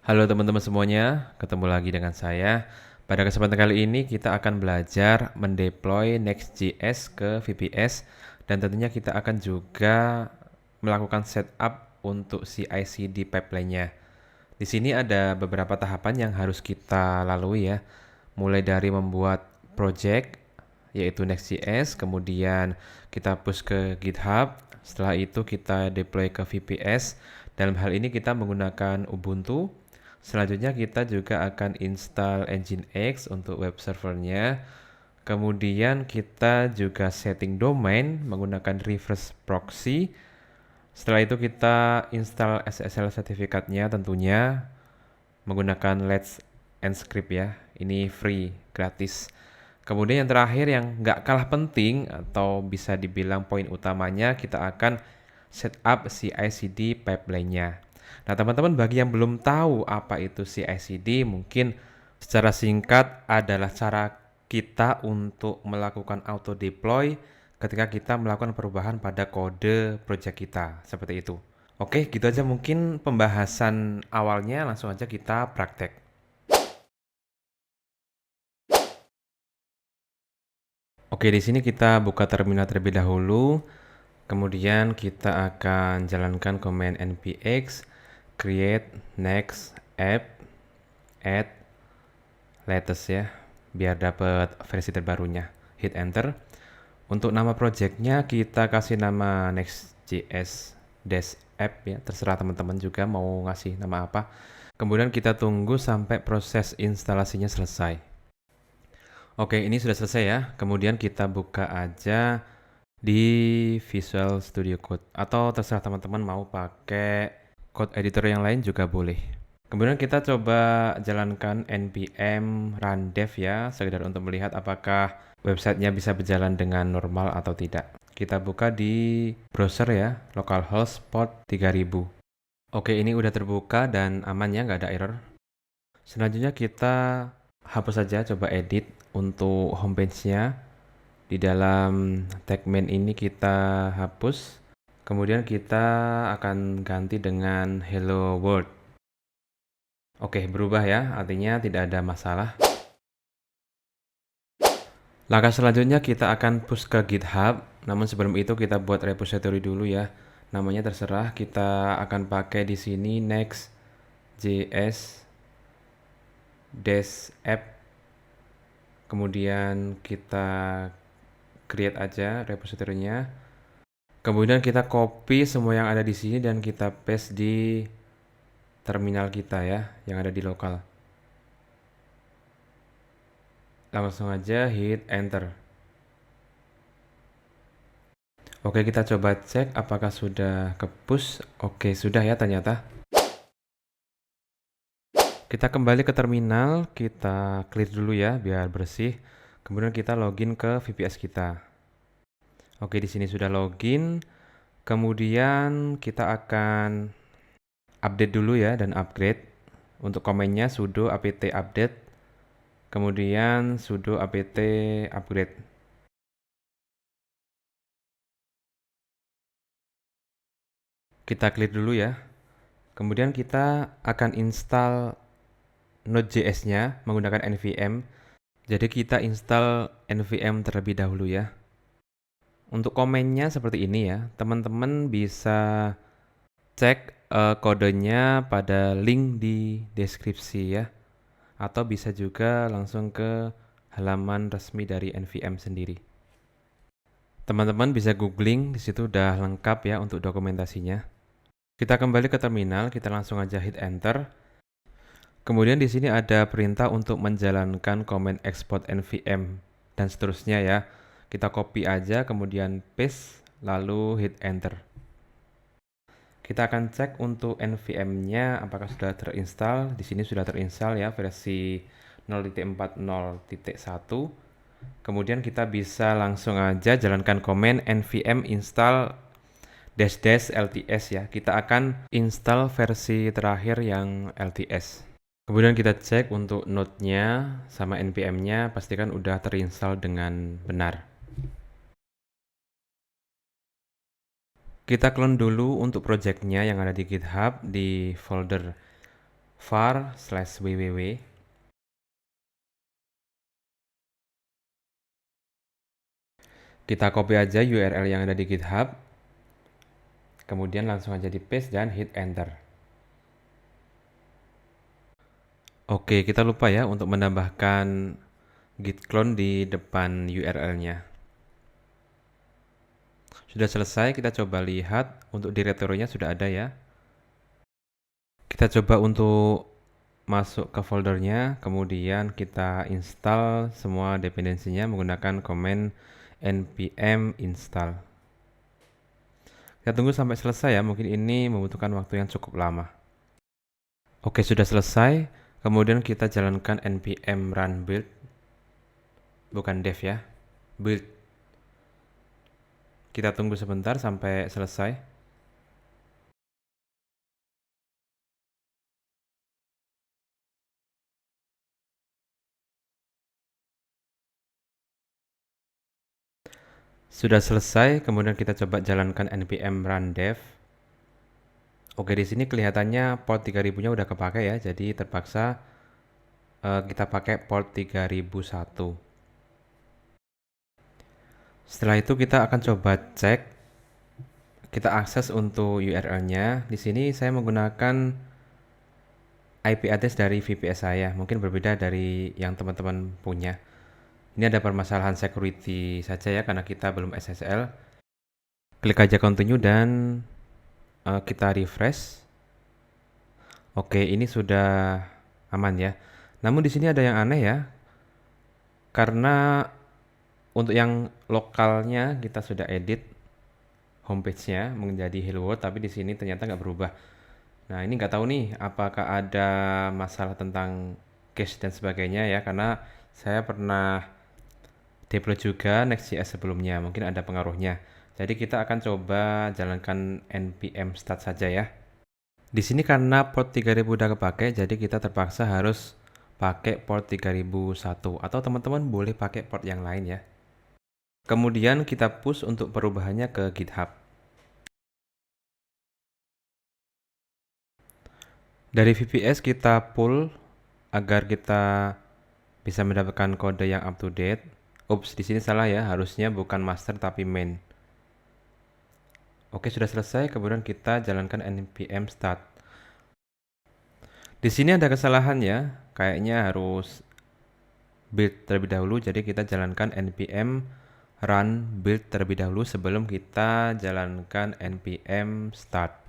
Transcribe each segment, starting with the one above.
Halo teman-teman semuanya, ketemu lagi dengan saya. Pada kesempatan kali ini kita akan belajar mendeploy Next.js ke VPS dan tentunya kita akan juga melakukan setup untuk CI/CD pipeline-nya. Di sini ada beberapa tahapan yang harus kita lalui ya, mulai dari membuat project yaitu Next.js, kemudian kita push ke GitHub, setelah itu kita deploy ke VPS. Dalam hal ini kita menggunakan Ubuntu. Selanjutnya kita juga akan install Nginx untuk web servernya. Kemudian kita juga setting domain menggunakan reverse proxy. Setelah itu kita install SSL sertifikatnya tentunya menggunakan Let's Encrypt ya. Ini free, gratis. Kemudian yang terakhir yang nggak kalah penting atau bisa dibilang poin utamanya, kita akan setup CI/CD pipeline-nya. Nah, teman-teman bagi yang belum tahu apa itu CI/CD, mungkin secara singkat adalah cara kita untuk melakukan auto deploy ketika kita melakukan perubahan pada kode project kita, seperti itu. Oke, gitu aja mungkin pembahasan awalnya, langsung aja kita praktek. Oke, di sini kita buka terminal terlebih dahulu. Kemudian kita akan jalankan command npx create next app add latest ya, biar dapat versi terbarunya. Hit enter. Untuk nama projectnya kita kasih nama Next.js dash app ya, terserah teman-teman juga mau ngasih nama apa. Kemudian kita tunggu sampai proses instalasinya selesai. Oke, ini sudah selesai ya. Kemudian kita buka aja di Visual Studio Code atau terserah teman-teman mau pakai code editor yang lain juga boleh. Kemudian kita coba jalankan npm run dev ya, sekedar untuk melihat apakah websitenya bisa berjalan dengan normal atau tidak. Kita buka di browser ya, localhost port 3000. Oke, ini udah terbuka dan aman ya, nggak ada error. Selanjutnya kita hapus saja, coba edit untuk homepage-nya. Di dalam tag main ini kita hapus. Kemudian kita akan ganti dengan hello world. Oke, berubah ya, artinya tidak ada masalah. Langkah selanjutnya kita akan push ke GitHub. Namun sebelum itu kita buat repository dulu ya. Namanya terserah, kita akan pakai di sini Next.js dash app. Kemudian kita create aja repository-nya. Kemudian kita copy semua yang ada di sini dan kita paste di terminal kita ya, yang ada di lokal. Langsung aja hit enter. Oke, kita coba cek apakah sudah ke push. Oke, sudah ya ternyata. Kita kembali ke terminal, kita clear dulu ya biar bersih. Kemudian kita login ke VPS kita. Oke, di sini sudah login. Kemudian kita akan update dulu ya dan upgrade. Untuk komennya sudo apt update. Kemudian sudo apt upgrade. Kita clear dulu ya. Kemudian kita akan install Node.js-nya menggunakan nvm. Jadi kita install nvm terlebih dahulu ya. Untuk komennya seperti ini ya. Teman-teman bisa cek kodenya pada link di deskripsi ya. Atau bisa juga langsung ke halaman resmi dari nvm sendiri. Teman-teman bisa googling, di situ udah lengkap ya untuk dokumentasinya. Kita kembali ke terminal, kita langsung aja hit enter. Kemudian di sini ada perintah untuk menjalankan command export nvm dan seterusnya ya. Kita copy aja, kemudian paste, lalu hit enter. Kita akan cek untuk nvm-nya apakah sudah terinstall. Di sini sudah terinstall ya versi 0.40.1. Kemudian kita bisa langsung aja jalankan command nvm install dash dash lts ya. Kita akan install versi terakhir yang LTS. Kemudian kita cek untuk node-nya sama npm-nya, pastikan udah terinstall dengan benar. Kita clone dulu untuk project-nya yang ada di GitHub di folder var/www. Kita copy aja URL yang ada di GitHub. Kemudian langsung aja di paste dan hit enter. Oke, kita lupa ya untuk menambahkan git clone di depan URL-nya. Sudah selesai, kita coba lihat untuk direktorinya sudah ada ya. Kita coba untuk masuk ke foldernya, kemudian kita install semua dependensinya menggunakan command npm install. Kita tunggu sampai selesai ya, mungkin ini membutuhkan waktu yang cukup lama. Oke, sudah selesai. Kemudian kita jalankan npm run build. Bukan dev ya, build. Kita tunggu sebentar sampai selesai. Sudah selesai, kemudian kita coba jalankan npm run dev. Oke, di sini kelihatannya port 3000-nya udah kepakai ya, jadi terpaksa kita pakai port 3001. Setelah itu kita akan coba cek, kita akses untuk URL-nya. Di sini saya menggunakan IP address dari VPS saya, mungkin berbeda dari yang teman-teman punya. Ini ada permasalahan security saja ya, karena kita belum SSL. Klik aja continue dan kita refresh. Oke, ini sudah aman ya. Namun di sini ada yang aneh ya, karena untuk yang lokalnya kita sudah edit homepage-nya menjadi hello world, tapi di sini ternyata nggak berubah. Nah, ini nggak tahu nih apakah ada masalah tentang cache dan sebagainya ya, karena saya pernah deploy juga Next.js sebelumnya, mungkin ada pengaruhnya. Jadi kita akan coba jalankan npm start saja ya. Di sini karena port 3000 udah kepake, jadi kita terpaksa harus pakai port 3001 atau teman-teman boleh pakai port yang lain ya. Kemudian kita push untuk perubahannya ke GitHub. Dari VPS kita pull agar kita bisa mendapatkan kode yang up to date. Ups, di sini salah ya, harusnya bukan master tapi main. Oke, sudah selesai, kemudian kita jalankan npm start. Di sini ada kesalahan ya, kayaknya harus build terlebih dahulu, jadi kita jalankan npm run build terlebih dahulu sebelum kita jalankan npm start.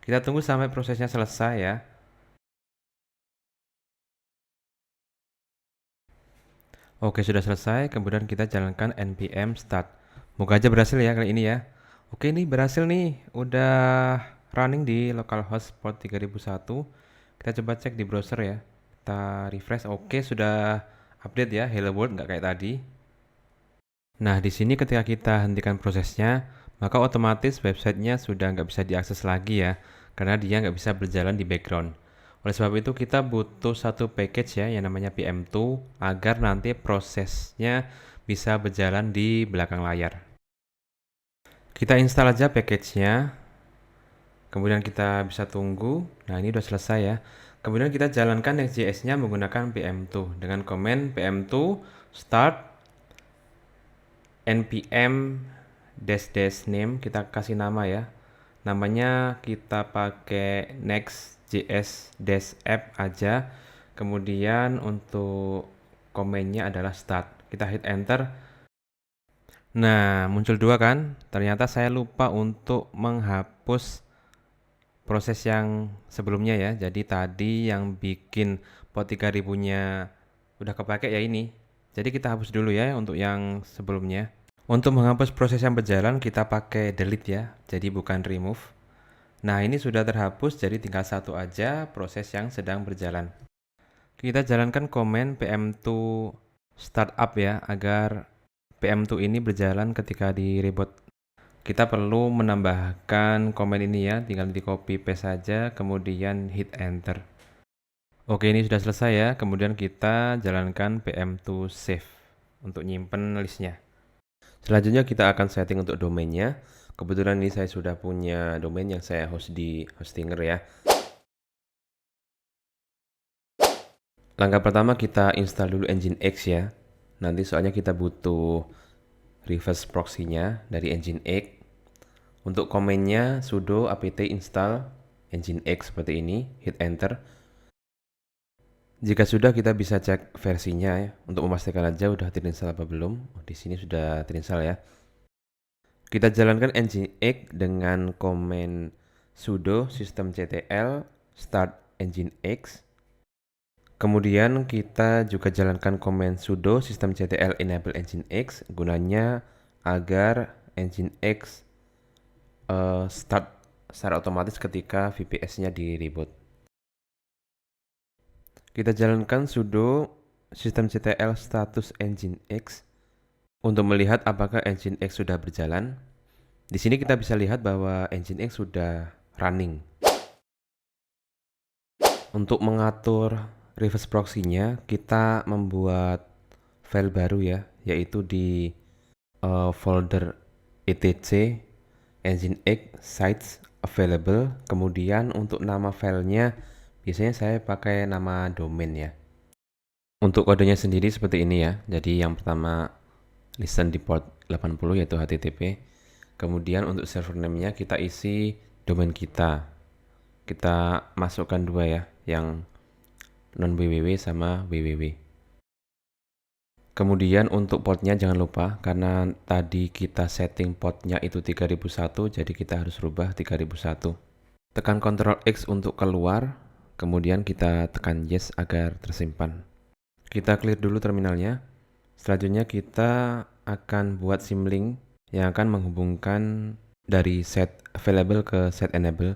Kita tunggu sampai prosesnya selesai ya. Oke, sudah selesai, kemudian kita jalankan npm start. Moga aja berhasil ya kali ini ya. Oke, ini berhasil nih, udah running di localhost port 3001. Kita coba cek di browser ya. Kita refresh. Oke, sudah update ya, hello world nggak kayak tadi. Nah, di sini ketika kita hentikan prosesnya, maka otomatis websitenya sudah nggak bisa diakses lagi ya, karena dia nggak bisa berjalan di background. Oleh sebab itu kita butuh satu package ya yang namanya pm2 agar nanti prosesnya bisa berjalan di belakang layar. Kita install aja package-nya, kemudian kita bisa tunggu. Nah, ini udah selesai ya. Kemudian kita jalankan Next.js-nya menggunakan pm2 dengan command pm2 start npm dash name, kita kasih nama ya. Namanya kita pakai Next.js app aja. Kemudian untuk komennya adalah start. Kita hit enter. Nah, muncul dua kan? Ternyata saya lupa untuk menghapus proses yang sebelumnya ya. Jadi tadi yang bikin port 3000-nya udah kepake ya ini. Jadi kita hapus dulu ya untuk yang sebelumnya. Untuk menghapus proses yang berjalan kita pakai delete ya. Jadi bukan remove. Nah, ini sudah terhapus, jadi tinggal satu aja proses yang sedang berjalan. Kita jalankan command pm2 startup ya, agar pm2 ini berjalan ketika di reboot. Kita perlu menambahkan command ini ya, tinggal di copy paste saja, kemudian hit enter. Oke, ini sudah selesai ya, kemudian kita jalankan pm2 save untuk nyimpen listnya. Selanjutnya kita akan setting untuk domainnya. Kebetulan ini saya sudah punya domain yang saya host di Hostinger ya. Langkah pertama kita install dulu Nginx ya. Nanti soalnya kita butuh reverse proxy-nya dari Nginx. Untuk komennya sudo apt install Nginx seperti ini, hit enter. Jika sudah, kita bisa cek versinya ya, untuk memastikan aja udah terinstall apa belum. Oh, di sini sudah terinstall ya. Kita jalankan Nginx dengan komen sudo systemctl start Nginx. Kemudian kita juga jalankan komen sudo systemctl enable Nginx gunanya agar Nginx start secara otomatis ketika VPS-nya di reboot. Kita jalankan sudo systemctl status Nginx untuk melihat apakah Nginx sudah berjalan. Di sini kita bisa lihat bahwa Nginx sudah running. Untuk mengatur reverse proxy-nya, kita membuat file baru ya, yaitu di folder etc Nginx sites available. Kemudian untuk nama filenya, biasanya saya pakai nama domain ya. Untuk kodenya sendiri seperti ini ya. Jadi yang pertama listen di port 80 yaitu HTTP. Kemudian untuk server name-nya kita isi domain kita. Kita masukkan dua ya, yang non www sama www. Kemudian untuk portnya jangan lupa, karena tadi kita setting portnya itu 3001, jadi kita harus rubah 3001. Tekan Ctrl X untuk keluar, kemudian kita tekan yes agar tersimpan. Kita clear dulu terminalnya. Selanjutnya kita akan buat symlink yang akan menghubungkan dari set available ke set enable.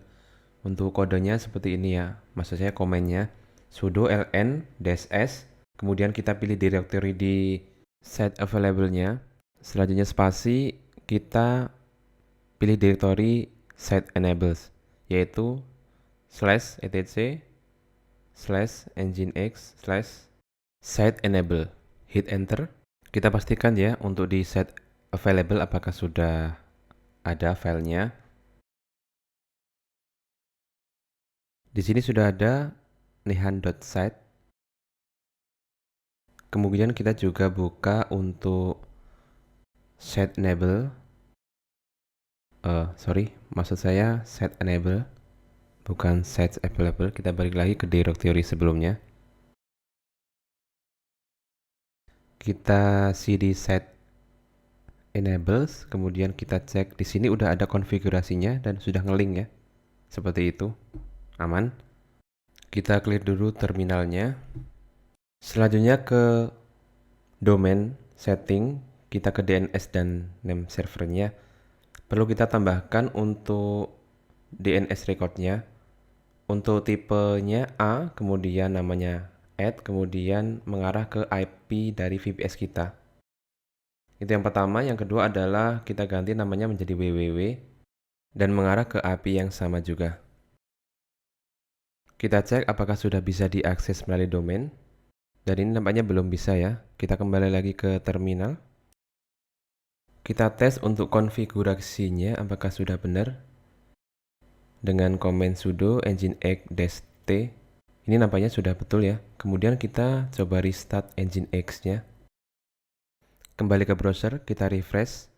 Untuk kodenya seperti ini ya, maksud saya komennya sudo ln-s, kemudian kita pilih directory di set available-nya. Selanjutnya spasi, kita pilih directory set enables, yaitu /etc/nginx/set enable. Hit enter. Kita pastikan ya untuk di set available apakah sudah ada filenya. Di sini sudah ada nihan.site. Kemudian kita juga buka untuk set enable. Maksud saya set enable, bukan set available. Kita balik lagi ke directory sebelumnya. Kita cd set enables, kemudian kita cek di sini udah ada konfigurasinya dan sudah ngelink ya. Seperti itu. Aman. Kita clear dulu terminalnya. Selanjutnya ke domain setting, kita ke DNS dan name servernya. Perlu kita tambahkan untuk DNS recordnya. Untuk tipenya A, kemudian namanya add, kemudian mengarah ke IP dari VPS kita. Itu yang pertama. Yang kedua adalah kita ganti namanya menjadi www dan mengarah ke IP yang sama juga. Kita cek apakah sudah bisa diakses melalui domain. Dan ini nampaknya belum bisa ya. Kita kembali lagi ke terminal. Kita tes untuk konfigurasinya apakah sudah benar. Dengan komen sudo nginx-t. Ini nampaknya sudah betul ya. Kemudian kita coba restart Nginx-nya. Kembali ke browser, kita refresh.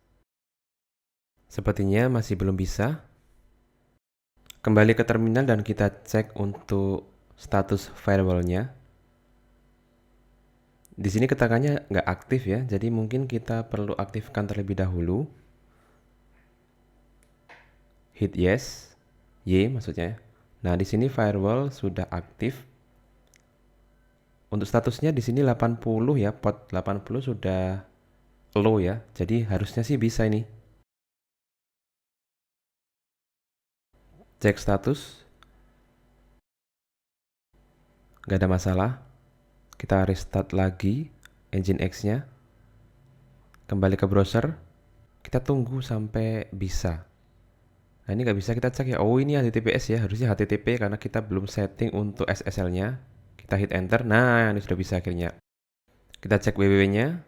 Sepertinya masih belum bisa. Kembali ke terminal dan kita cek untuk status firewall-nya. Di sini ketekannya nggak aktif ya, jadi mungkin kita perlu aktifkan terlebih dahulu. Hit yes, Y maksudnya. Nah, di sini firewall sudah aktif. Untuk statusnya di sini 80 ya, port 80 sudah low ya. Jadi harusnya sih bisa ini. Cek status. Nggak ada masalah. Kita restart lagi Nginx-nya. Kembali ke browser. Kita tunggu sampai bisa. Nah, ini nggak bisa, kita cek ya. Oh, ini HTTPS ya. Harusnya HTTP karena kita belum setting untuk SSL-nya. Kita hit enter. Nah, ini sudah bisa akhirnya. Kita cek www-nya.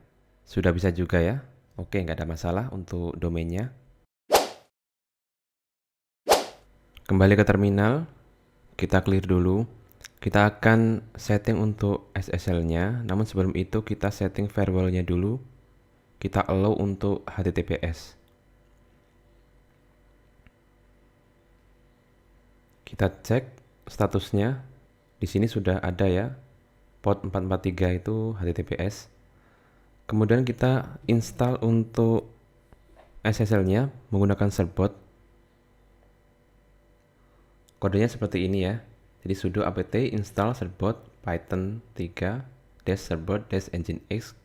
Sudah bisa juga ya. Oke, nggak ada masalah untuk domainnya. Kembali ke terminal. Kita clear dulu. Kita akan setting untuk SSL-nya, namun sebelum itu kita setting firewall-nya dulu. Kita allow untuk HTTPS. Kita cek statusnya. Di sini sudah ada ya, port 443 itu HTTPS. Kemudian kita install untuk SSL-nya menggunakan servbot. Kodenya seperti ini ya. Jadi sudo apt install servbot python 3 servbot nginx.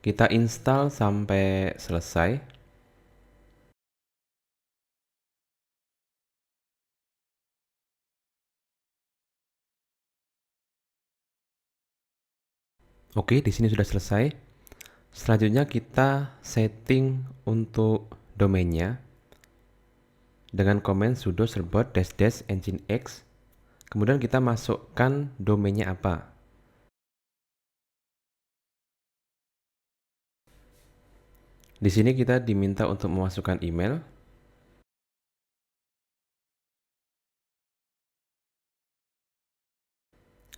Kita install sampai selesai. Oke, di sini sudah selesai. Selanjutnya kita setting untuk domainnya dengan komen sudo servbot nginx. Kemudian kita masukkan domainnya apa. Di sini kita diminta untuk memasukkan email.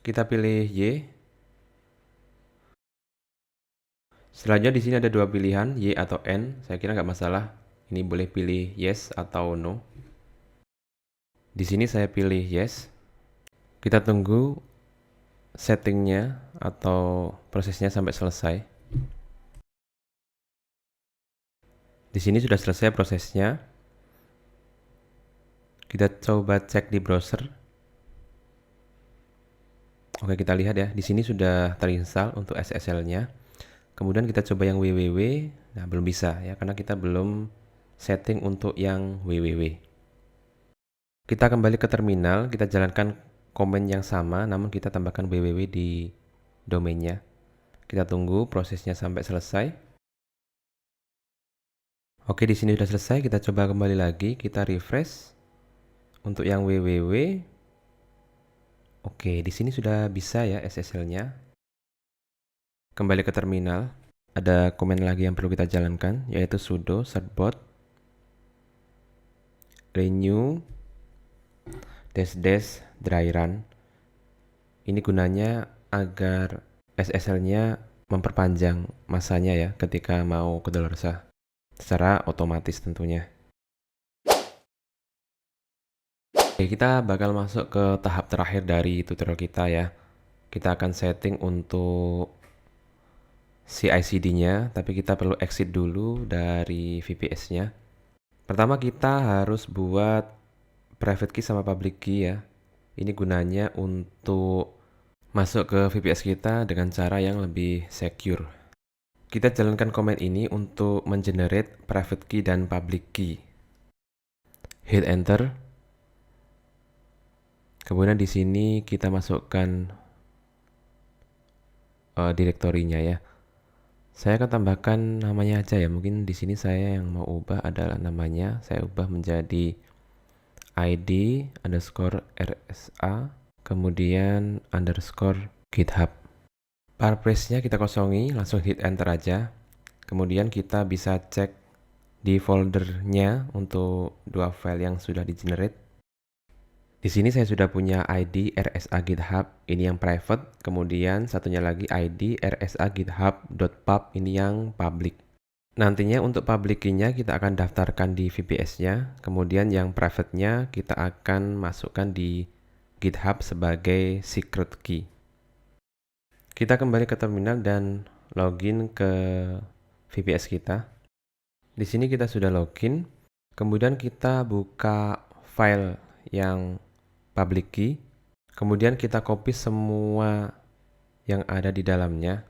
Kita pilih Y. Selanjutnya di sini ada dua pilihan, Y atau N. Saya kira nggak masalah. Ini boleh pilih yes atau no. Di sini saya pilih yes. Kita tunggu settingnya atau prosesnya sampai selesai. Di sini sudah selesai prosesnya. Kita coba cek di browser. Oke, kita lihat ya. Di sini sudah terinstall untuk SSL-nya. Kemudian kita coba yang www. Nah, belum bisa ya karena kita belum setting untuk yang www. Kita kembali ke terminal, kita jalankan komen yang sama namun kita tambahkan www di domainnya. Kita tunggu prosesnya sampai selesai. Oke, di sini sudah selesai. Kita coba kembali lagi, kita refresh untuk yang www. Oke, di sini sudah bisa ya SSL-nya. Kembali ke terminal. Ada komen lagi yang perlu kita jalankan, yaitu sudo servbot renew dry run. Ini gunanya agar SSL-nya memperpanjang masanya ya ketika mau kedaluarsa secara otomatis tentunya. Oke, kita bakal masuk ke tahap terakhir dari tutorial kita ya. Kita akan setting untuk CI/CD-nya, tapi kita perlu exit dulu dari VPS-nya. Pertama kita harus buat private key sama public key ya. Ini gunanya untuk masuk ke VPS kita dengan cara yang lebih secure. Kita jalankan command ini untuk mengenerate private key dan public key. Hit enter. Kemudian di sini kita masukkan direktorinya ya. Saya akan tambahkan namanya aja ya. Mungkin di sini saya yang mau ubah adalah namanya. Saya ubah menjadi id underscore rsa kemudian underscore github. Parphrase-nya kita kosongi, langsung hit enter aja. Kemudian kita bisa cek di foldernya untuk dua file yang sudah di generate. Di sini saya sudah punya id rsa github, ini yang private, kemudian satunya lagi id rsa github.pub, ini yang public. Nantinya untuk public key-nya kita akan daftarkan di VPS-nya, kemudian yang private-nya kita akan masukkan di GitHub sebagai secret key. Kita kembali ke terminal dan login ke VPS kita. Di sini kita sudah login, kemudian kita buka file yang public key, kemudian kita copy semua yang ada di dalamnya.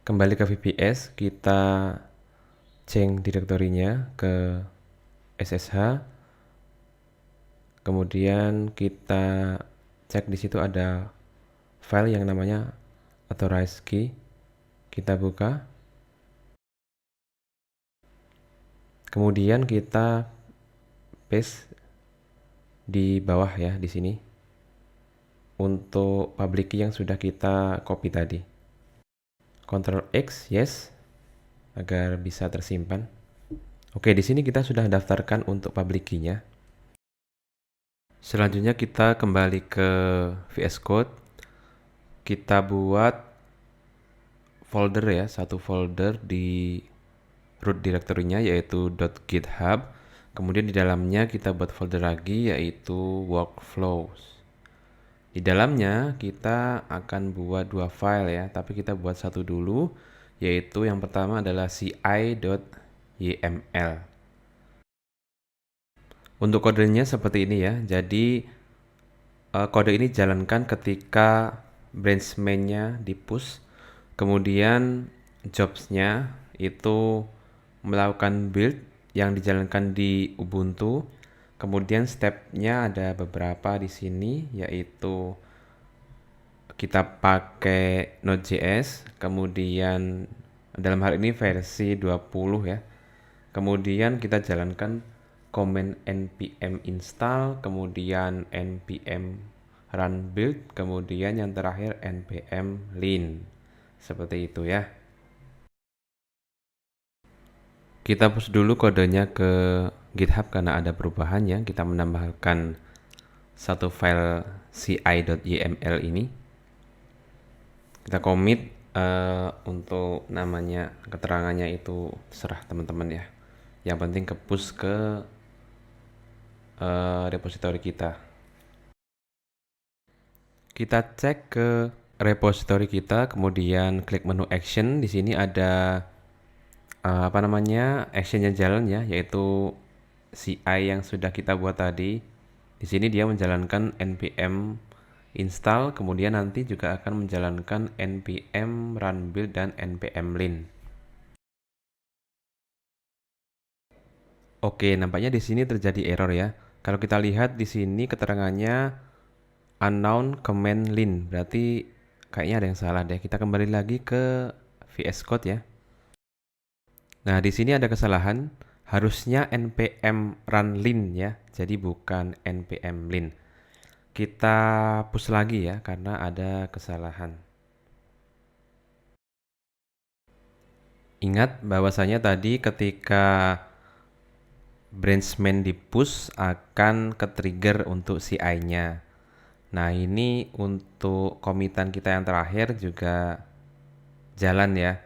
Kembali ke VPS, kita change direktorinya ke SSH. Kemudian kita cek di situ ada file yang namanya authorized key. Kita buka. Kemudian kita paste di bawah ya di sini untuk public key yang sudah kita copy tadi. Ctrl X yes agar bisa tersimpan. Oke, di sini kita sudah daftarkan untuk public key-nya. Selanjutnya kita kembali ke VS Code. Kita buat folder ya, satu folder di root directory-nya yaitu .github. Kemudian di dalamnya kita buat folder lagi yaitu workflows. Di dalamnya kita akan buat dua file ya, tapi kita buat satu dulu, yaitu yang pertama adalah ci.yml. Untuk kodenya seperti ini ya, jadi kode ini jalankan ketika branch main-nya di push, kemudian jobs-nya itu melakukan build yang dijalankan di Ubuntu. Kemudian step-nya ada beberapa di sini, yaitu kita pakai Node.js, kemudian dalam hal ini versi 20 ya. Kemudian kita jalankan command npm install, kemudian npm run build, kemudian yang terakhir npm lin. Seperti itu ya. Kita push dulu kodenya ke GitHub karena ada perubahan ya. Kita menambahkan satu file ci.yml ini. Kita commit untuk namanya, keterangannya itu serah teman-teman ya. Yang penting ke push ke repository kita. Kita cek ke repository kita, kemudian klik menu action. Di sini ada actionnya jalan ya, yaitu CI yang sudah kita buat tadi. Di sini dia menjalankan npm install, kemudian nanti juga akan menjalankan npm run build dan npm lin. Oke, nampaknya di sini terjadi error ya. Kalau kita lihat di sini keterangannya unknown command lin, berarti kayaknya ada yang salah deh. Kita kembali lagi ke VS Code ya. Nah, di sini ada kesalahan. Harusnya npm run lin ya, jadi bukan npm lin. Kita push lagi ya, karena ada kesalahan. Ingat bahwasanya tadi ketika branch main di push akan ke-trigger untuk CI-nya. Nah, ini untuk commitan kita yang terakhir juga jalan ya.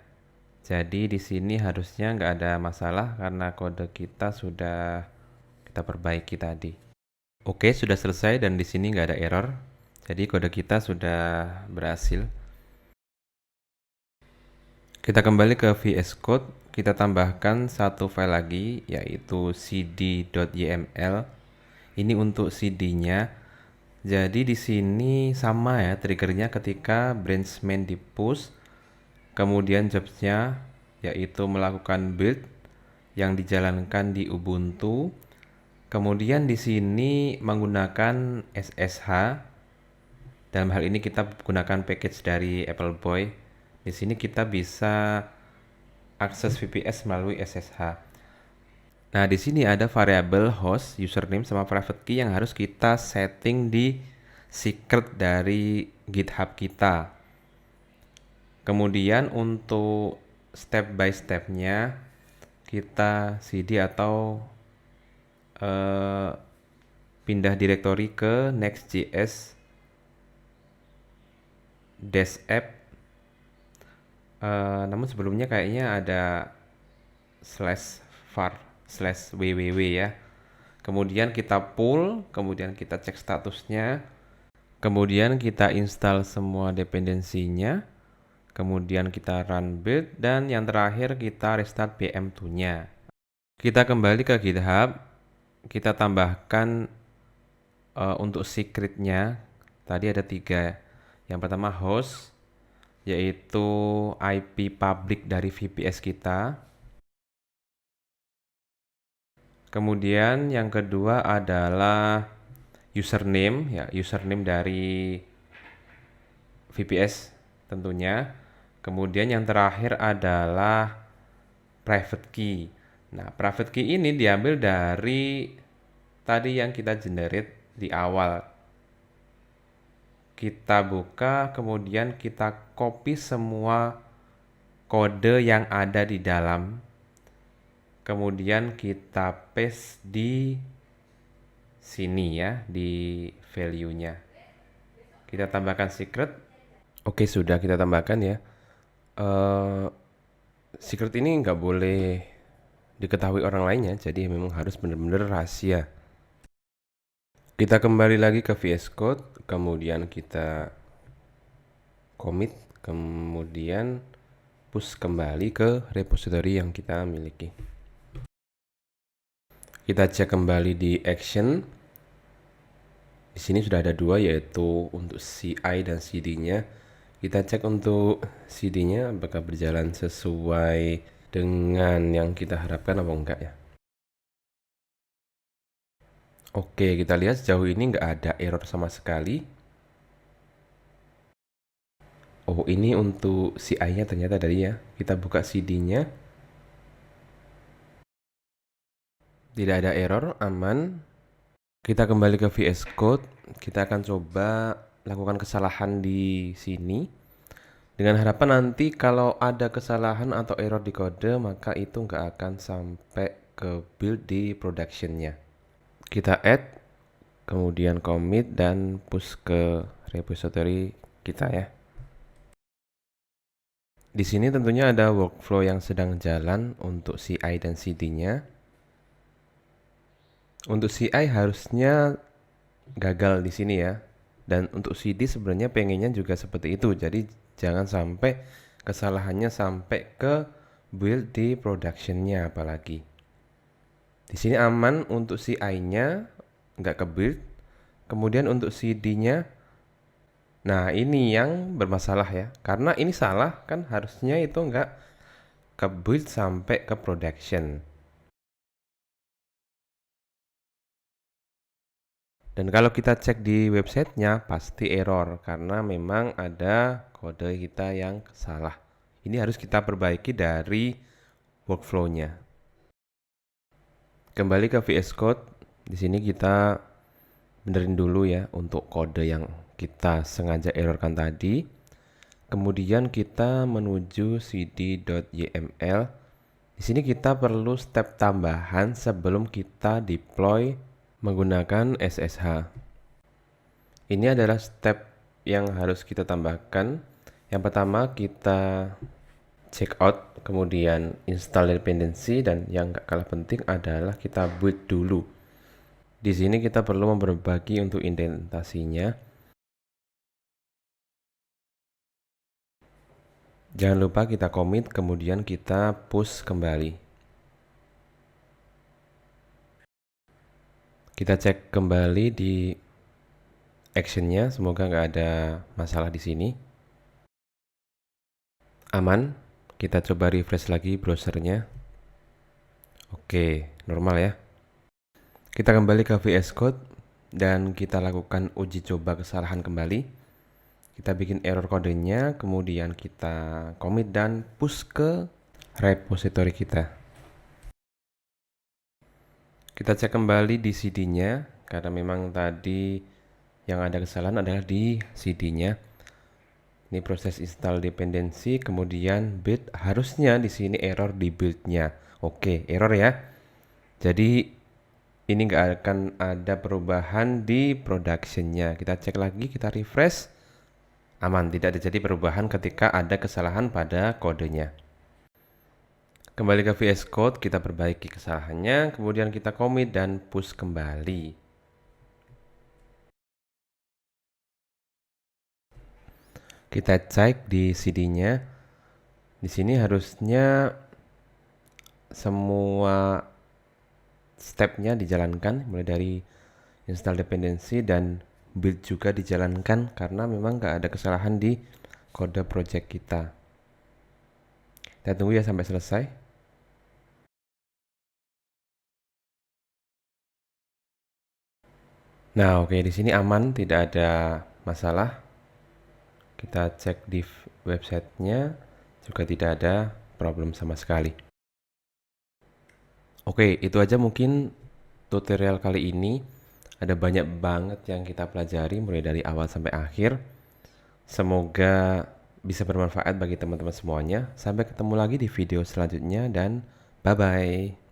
Jadi di sini harusnya nggak ada masalah karena kode kita sudah kita perbaiki tadi. Oke, sudah selesai dan di sini nggak ada error. Jadi kode kita sudah berhasil. Kita kembali ke VS Code, kita tambahkan satu file lagi yaitu cd.yml. Ini untuk CD-nya. Jadi di sini sama ya triggernya ketika branch main di push, kemudian jobsnya yaitu melakukan build yang dijalankan di Ubuntu. Kemudian di sini menggunakan SSH. Dalam hal ini kita gunakan package dari Appleboy. Di sini kita bisa akses VPS melalui SSH. Nah, di sini ada variabel host, username sama private key yang harus kita setting di secret dari GitHub kita. Kemudian untuk step by stepnya kita cd atau pindah directory ke next.js dash app. Namun sebelumnya kayaknya ada /var/www ya. Kemudian kita pull, kemudian kita cek statusnya, kemudian kita install semua dependensinya, kemudian kita run build, dan yang terakhir kita restart VM2-nya. Kita kembali ke GitHub, kita tambahkan untuk secretnya, tadi ada 3. Yang pertama host, yaitu IP public dari VPS kita. Kemudian yang kedua adalah username ya, username dari VPS tentunya. Kemudian yang terakhir adalah private key. Nah, private key ini diambil dari tadi yang kita generate di awal. Kita buka, kemudian kita copy semua kode yang ada di dalam. Kemudian kita paste di sini ya di value-nya. Kita tambahkan secret. Oke, sudah kita tambahkan ya. Eh, secret ini nggak boleh diketahui orang lainnya, jadi memang harus benar-benar rahasia. Kita kembali lagi ke VS Code, kemudian kita commit, kemudian push kembali ke repository yang kita miliki. Kita cek kembali di action. Di sini sudah ada dua, yaitu untuk CI dan CD-nya. Kita cek untuk CD-nya apakah berjalan sesuai dengan yang kita harapkan atau enggak ya. Oke, kita lihat sejauh ini nggak ada error sama sekali. Oh, ini untuk CI-nya ternyata tadi ya. Kita buka CD-nya. Tidak ada error, aman. Kita kembali ke VS Code. Kita akan coba lakukan kesalahan di sini. Dengan harapan nanti kalau ada kesalahan atau error di kode, maka itu nggak akan sampai ke build di production-nya. Kita add, kemudian commit dan push ke repository kita ya. Di sini tentunya ada workflow yang sedang jalan untuk CI dan CD-nya. Untuk CI harusnya gagal di sini ya. Dan untuk CD sebenarnya pengennya juga seperti itu. Jadi jangan sampai kesalahannya sampai ke build di production-nya apalagi. Di sini aman untuk CI-nya, nggak ke build. Kemudian untuk CD-nya, nah ini yang bermasalah ya. Karena ini salah kan, harusnya itu nggak ke build sampai ke production. Dan kalau kita cek di websitenya pasti error karena memang ada kode kita yang salah. Ini harus kita perbaiki dari workflow-nya. Kembali ke VS Code. Di sini kita benerin dulu ya untuk kode yang kita sengaja errorkan tadi. Kemudian kita menuju cd.yml. Di sini kita perlu step tambahan sebelum kita deploy menggunakan SSH. Ini adalah step yang harus kita tambahkan. Yang pertama kita check out, kemudian install dependency, dan yang gak kalah penting adalah kita build dulu. Di sini kita perlu memperbaiki untuk indentasinya. Jangan lupa kita commit, kemudian kita push kembali. Kita cek kembali di actionnya, semoga nggak ada masalah di sini. Aman. Kita coba refresh lagi browsernya. Oke, normal ya. Kita kembali ke VS Code dan kita lakukan uji coba kesalahan kembali. Kita bikin error kodenya, kemudian kita commit dan push ke repository kita. Kita cek kembali di CD-nya, karena memang tadi yang ada kesalahan adalah di CD-nya. Ini proses install dependency, kemudian build. Harusnya di sini error di build-nya. Oke, error ya. Jadi ini nggak akan ada perubahan di production-nya. Kita cek lagi, kita refresh. Aman, tidak terjadi perubahan ketika ada kesalahan pada kodenya. Kembali ke VS Code, kita perbaiki kesalahannya, kemudian kita commit dan push kembali. Kita cek di CD-nya. Di sini harusnya semua stepnya dijalankan, mulai dari install dependency dan build juga dijalankan, karena memang nggak ada kesalahan di kode project kita. Kita tunggu ya sampai selesai. Nah, oke, di sini aman, tidak ada masalah. Kita cek di websitenya, juga tidak ada problem sama sekali. Oke, itu aja mungkin tutorial kali ini. Ada banyak banget yang kita pelajari mulai dari awal sampai akhir. Semoga bisa bermanfaat bagi teman-teman semuanya. Sampai ketemu lagi di video selanjutnya dan bye-bye.